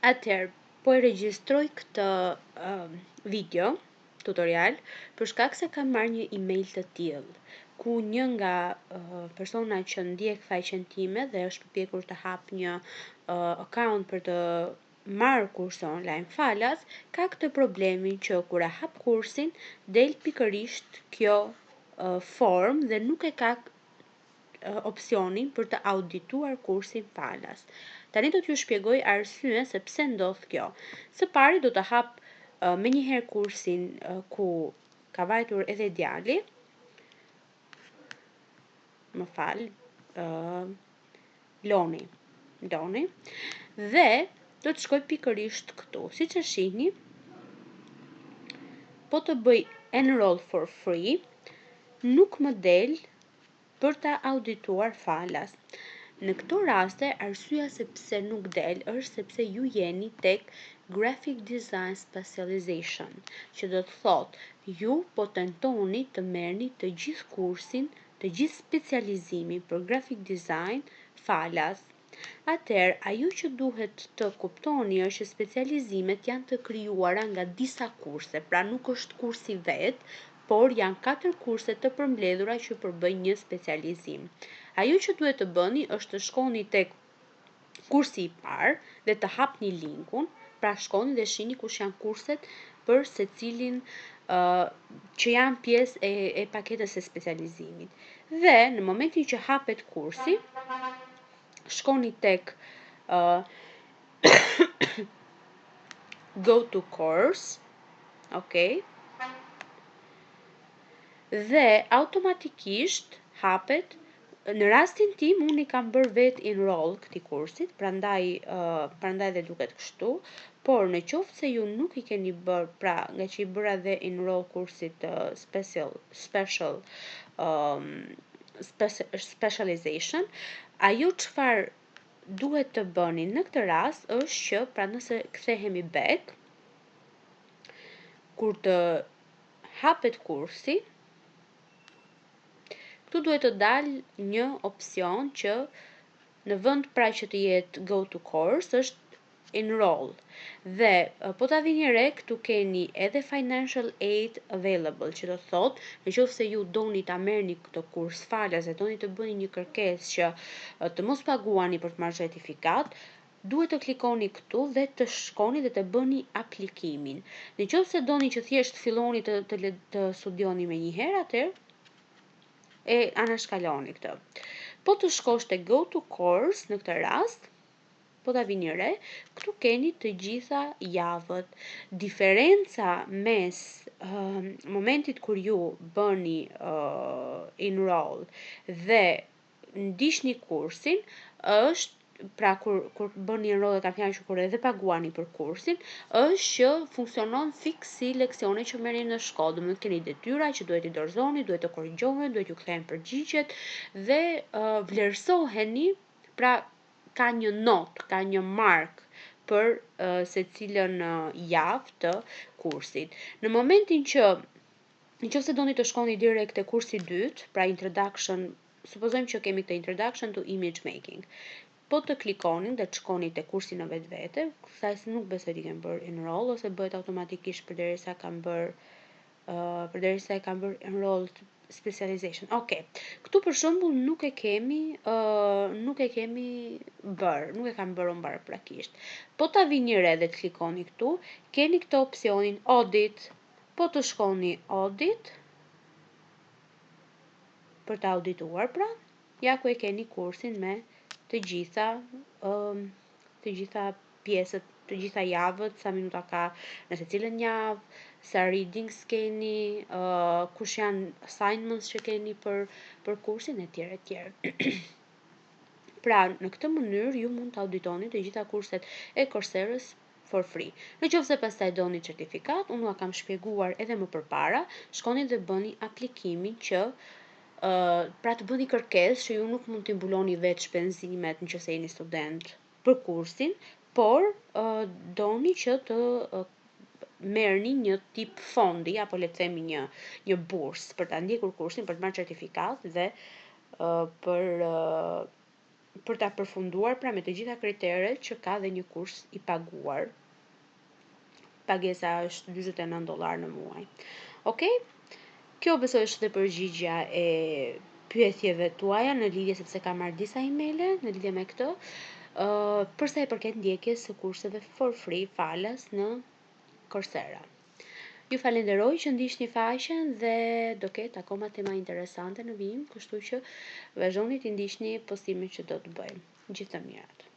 Atëherë, po e regjistroj këtë video tutorial për shkak se kam marrë një email të tillë, ku një nga persona që ndjek faqen time dhe është përpjekur të hap një account për të marrë kurse online falas, ka këtë problemin që kur e hap kursin, del pikërisht kjo form dhe nuk e ka opsionin për të audituar kursin falas. Tani do t'ju shpjegoj arsyen se pse ndodh kjo. Së pari do të hap me njëherë kursin ku ka vajtur edhe djali, më fal, Loni, dhe do të shkoj pikërisht këtu. Siç e shihni, po të bëj enroll for free, nuk më del për ta audituar falas. Në këto raste, arsyeja se pse nuk del është sepse ju jeni tek graphic design specialization, që do të thotë ju po tentoni të merrni të gjithë kursin, të gjithë specializimin për graphic design falas. Atëherë, ajo që duhet të kuptoni është që specializimet janë të krijuara nga disa kurse, pra nuk është kursi vet, por janë 4 kurse të përmbledhura që përbëjnë një specializim. Ajo që duhet të bëni është të shkoni tek kursi i parë dhe të hapni linkun, pra shkoni dhe shihni kush janë kurset për secilin që janë pjesë e paketës së specializimit. Dhe në momentin që hapet kursi, shkoni tek go to course, okay? Dhe automatikisht hapet. Në rastin tim, unë i kam bërë vetë enroll këtij kursit, prandaj dhe duket kështu, por në qoftë se ju nuk i keni bërë, pra nga që i bëra dhe enroll kursit specialization, ajo çfarë duhet të bëni në këtë rast është që, pra nëse kthehemi back, kur të hapet kursi, këtu duhet të dalë një opsion që në vend pra që të jetë go to course është enroll. Dhe po ta vini re, këtu keni edhe financial aid available, që do të thotë, nëse ju doni ta merrni këtë kurs falas dhe doni të bëni një kërkesë që të mos paguani për të marrë certifikat, duhet të klikoni këtu dhe të shkoni dhe të bëni aplikimin. Nëse doni që thjesht filloni të studioni me njëherë, atëherë e anashkaloni këtë. Po të shkosh te go to course në këtë rast, po ta vini re, këtu keni të gjitha javët. Diferenca mes momentit kur ju bëni enroll dhe ndiqni kursin është, pra kur bëni enroll e kam fjalën që kur edhe paguani për kursin, është që funksionon fiks si leksione që merrni në shkollë. Domethënë keni detyra që duhet i dorëzoni, duhet të korrigjohen, duhet ju kthehen përgjigjet dhe vlerësoheni, pra ka një not, ka një mark për secilën javë të kursit. Në momentin që nëse doni të shkoni direkt te kursi i dytë, pra introduction, supozojmë që kemi këtë introduction to image making. Po të klikoni dhe të shkoni te kursi në vetvete, kësaj se nuk besoj të kem bërë enroll ose bëhet automatikisht përderisa e kam bërë enroll specialization. Okay. Këtu për shembull nuk e kemi bërë, nuk e kam bërë unë paraprakisht. Po ta vini re dhe të klikoni këtu, keni këtë opsionin audit. Po të shkoni audit për të audituar, pra ja ku e keni kursin me të gjitha pjesët, të gjitha javët, sa minuta ka në secilën javë, sa readings keni, kush janë assignments që keni për kursin etj. Pra, në këtë mënyrë ju mund të auditoni të gjitha kurset e Coursera-s for free. Nëse pastaj doni certifikat, unë ua kam shpjeguar edhe më përpara, shkoni dhe bëni aplikimin që pra të bëni kërkesë që ju nuk mund të mbuloni vetë shpenzimet nëse jeni student për kursin, por doni që të merrni një tip fondi apo le të themi një bursë për ta ndjekur kursin, për të marrë certifikat dhe për për ta përfunduar pra me të gjitha kriteret që ka dhe një kurs i paguar. Pagesa është $49 në muaj. Okej? Kjo besoj është dhe përgjigja e pyetjeve tuaja në lidhje sepse kam marrë disa emaile në lidhje me këtë. Përsa i përket ndjekjes së kurseve for free falas në Coursera. Ju falenderoj që ndiqni faqen dhe do ketë akoma tema interesante në vijim, kështu që vazhdoni të ndiqni postimet që do të bëjmë. Gjithë të mirat.